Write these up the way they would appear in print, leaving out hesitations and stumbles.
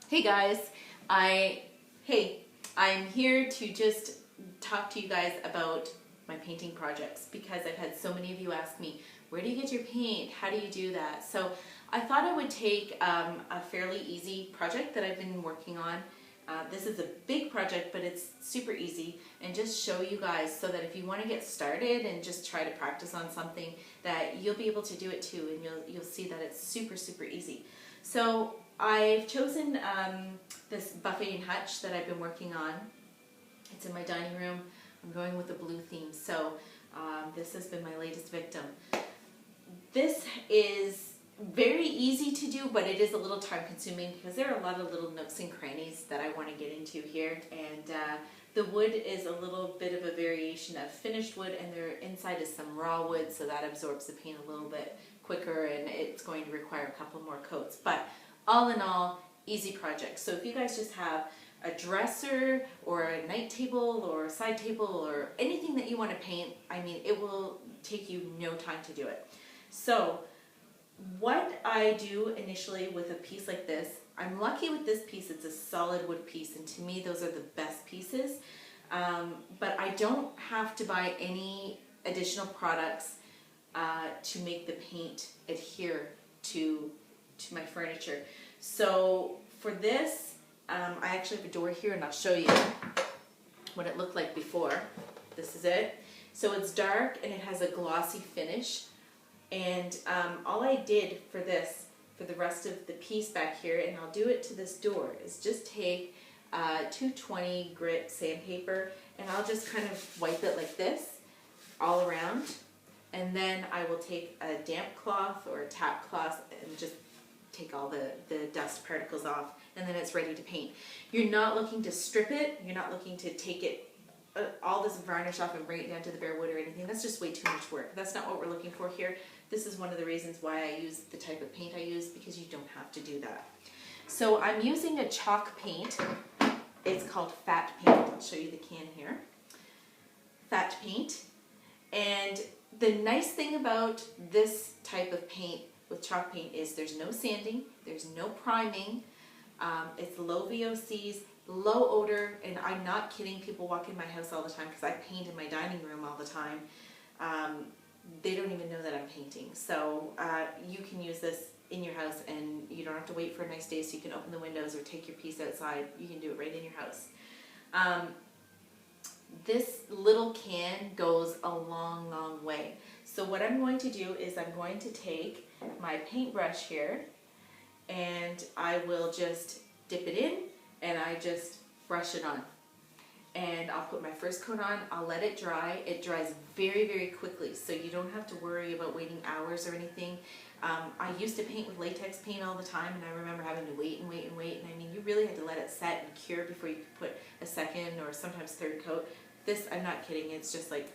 Hey guys, I'm here to just talk to you guys about my painting projects because I've had so many of you ask me, where do you get your paint? How do you do that? So I thought I would take a fairly easy project that I've been working on. This is a big project, but it's super easy, and just show you guys so that if you want to get started and just try to practice on something, that you'll be able to do it too, and you'll see that it's super easy. So I've chosen this buffet and hutch that I've been working on. It's in my dining room. I'm going with a blue theme, so this has been my latest victim. This is very easy to do, but it is a little time consuming because there are a lot of little nooks and crannies that I want to get into here, and the wood is a little bit of a variation of finished wood, and there inside is some raw wood, so that absorbs the paint a little bit quicker, and it's going to require a couple more coats. But all in all, easy project. So if you guys just have a dresser or a night table or a side table or anything that you want to paint, I mean, it will take you no time to do it. So what I do initially with a piece like this, I'm lucky with this piece, it's a solid wood piece, and to me those are the best pieces. But I don't have to buy any additional products to make the paint adhere to my furniture. So for this, I actually have a door here, and I'll show you what it looked like before. This is it. So it's dark and it has a glossy finish. And all I did for this, for the rest of the piece back here, and I'll do it to this door, is just take 220 grit sandpaper, and I'll just kind of wipe it like this all around. And then I will take a damp cloth or a tap cloth and just take all the dust particles off, and then it's ready to paint. You're not looking to strip it, you're not looking to take it all this varnish off and bring it down to the bare wood or anything. That's just way too much work. That's not what we're looking for here. This is one of the reasons why I use the type of paint I use, because you don't have to do that. So I'm using a chalk paint. It's called Fat Paint. I'll show you the can here. Fat Paint. And the nice thing about this type of paint with chalk paint is there's no sanding, there's no priming, it's low VOCs, low odor, and I'm not kidding, people walk in my house all the time because I paint in my dining room all the time. They don't even know that I'm painting. So you can use this in your house, and you don't have to wait for a nice day, so you can open the windows or take your piece outside. You can do it right in your house. This little can goes a long way. So what I'm going to do is I'm going to take my paintbrush here, and I will just dip it in, and I just brush it on. And I'll put my first coat on, I'll let it dry. It dries very quickly, so you don't have to worry about waiting hours or anything. I used to paint with latex paint all the time, and I remember having to wait, and I mean, you really had to let it set and cure before you could put a second or sometimes third coat. This, I'm not kidding, it's just like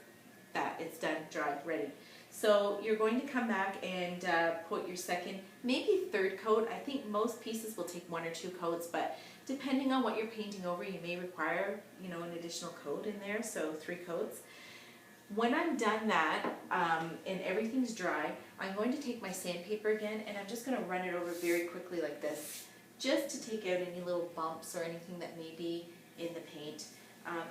that. It's done, dry, ready. So you're going to come back and put your second, maybe third coat. I think most pieces will take 1 or 2 coats, but depending on what you're painting over, you may require, an additional coat in there, so 3 coats. When I'm done that, and everything's dry, I'm going to take my sandpaper again, and I'm just going to run it over very quickly like this, just to take out any little bumps or anything that may be in the paint,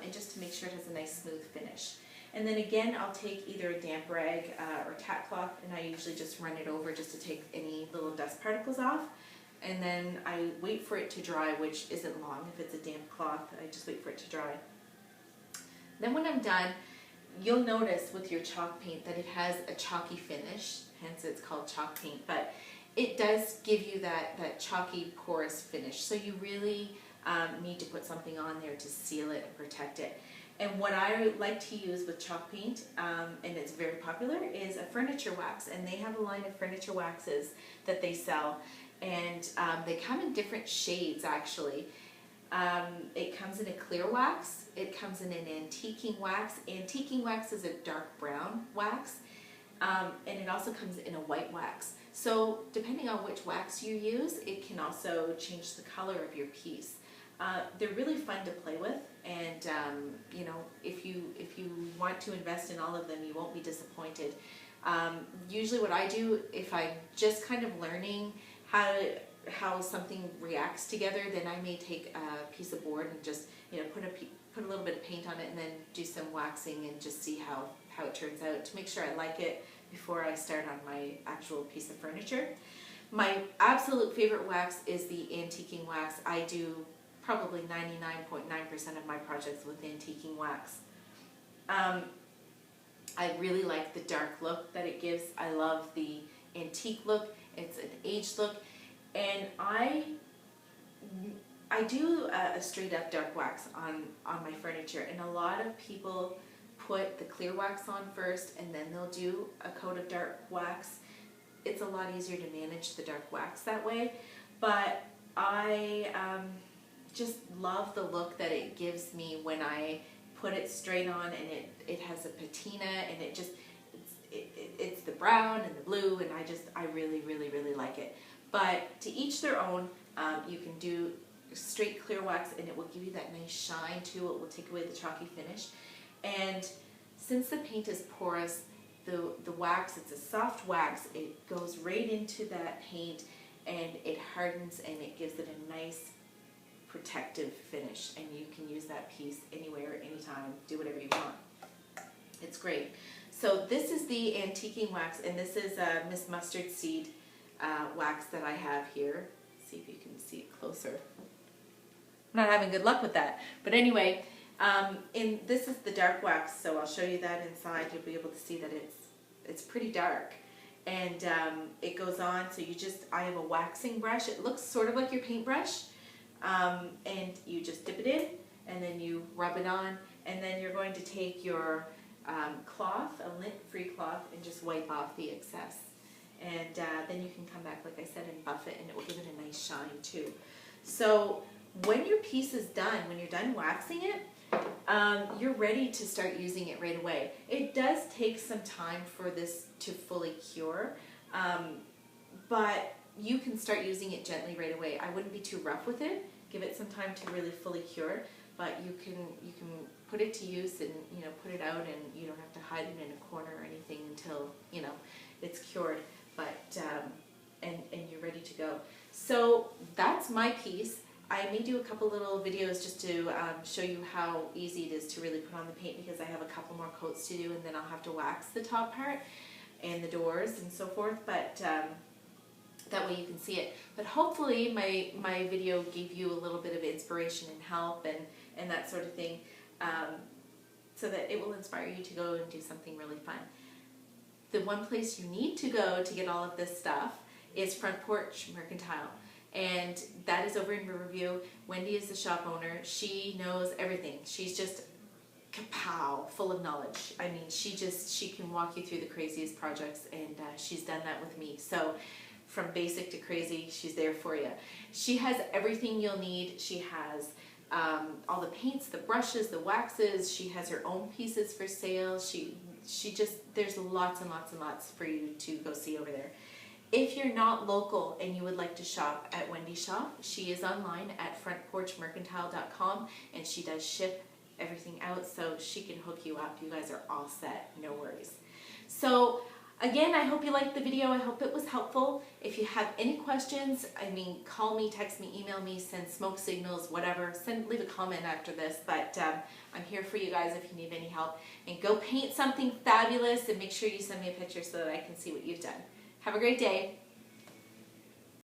and just to make sure it has a nice smooth finish. And then again, I'll take either a damp rag or tap cloth, and I usually just run it over just to take any little dust particles off. And then I wait for it to dry, which isn't long. If it's a damp cloth, I just wait for it to dry. Then when I'm done, you'll notice with your chalk paint that it has a chalky finish, hence it's called chalk paint, but it does give you that chalky porous finish. So you really need to put something on there to seal it and protect it. And what I like to use with chalk paint, and it's very popular, is a furniture wax. And they have a line of furniture waxes that they sell. And they come in different shades, actually. It comes in a clear wax. It comes in an antiquing wax. Antiquing wax is a dark brown wax. And it also comes in a white wax. So depending on which wax you use, it can also change the color of your piece. They're really fun to play with, and if you want to invest in all of them, you won't be disappointed. Usually what I do, if I'm just kind of learning how how something reacts together, then I may take a piece of board and just, put a little bit of paint on it and then do some waxing and just see how it turns out to make sure I like it before I start on my actual piece of furniture. My absolute favorite wax is the antiquing wax. I do probably 99.9% of my projects with antiquing wax. I really like the dark look that it gives. I love the antique look. It's an aged look. And I do a straight up dark wax on my furniture, and a lot of people put the clear wax on first and then they'll do a coat of dark wax. It's a lot easier to manage the dark wax that way, but I just love the look that it gives me when I put it straight on, and it has a patina, and it's the brown and the blue, and I really, really, really like it. But to each their own. You can do straight clear wax and it will give you that nice shine too. It will take away the chalky finish. And since the paint is porous, the wax, it's a soft wax, it goes right into that paint and it hardens and it gives it a nice protective finish, and you can use that piece anywhere, anytime, do whatever you want. It's great. So this is the antiquing wax, and this is a Miss Mustard Seed wax that I have here. See if you can see it closer. I'm not having good luck with that, but anyway, this is the dark wax, so I'll show you that inside. You'll be able to see that it's pretty dark, and it goes on. So I have a waxing brush. It looks sort of like your paintbrush, and you just dip it in, and then you rub it on, and then you're going to take your cloth, a lint-free cloth, and just wipe off the excess. And then you can come back, like I said, and buff it, and it will give it a nice shine too. So when your piece is done, when you're done waxing it, you're ready to start using it right away. It does take some time for this to fully cure, but you can start using it gently right away. I wouldn't be too rough with it. Give it some time to really fully cure, but you can put it to use and put it out, and you don't have to hide it in a corner or anything until it's cured. But and you're ready to go. So that's my piece. I may do a couple little videos just to show you how easy it is to really put on the paint, because I have a couple more coats to do, and then I'll have to wax the top part and the doors and so forth. But that way you can see it. But hopefully my video gave you a little bit of inspiration and help and that sort of thing, so that it will inspire you to go and do something really fun. The one place you need to go to get all of this stuff is Front Porch Mercantile, and that is over in Riverview. Wendy is the shop owner. She knows everything. She's just kapow, full of knowledge. I mean, she can walk you through the craziest projects, and she's done that with me. So from basic to crazy, she's there for you. She has everything you'll need. She has all the paints, the brushes, the waxes. She has her own pieces for sale. There's lots and lots and lots for you to go see over there. If you're not local and you would like to shop at Wendy's shop, she is online at frontporchmercantile.com, and she does ship everything out, so she can hook you up. You guys are all set, no worries. So again, I hope you liked the video. I hope it was helpful. If you have any questions, call me, text me, email me, send smoke signals, whatever. Leave a comment after this, but I'm here for you guys if you need any help. And go paint something fabulous, and make sure you send me a picture so that I can see what you've done. Have a great day.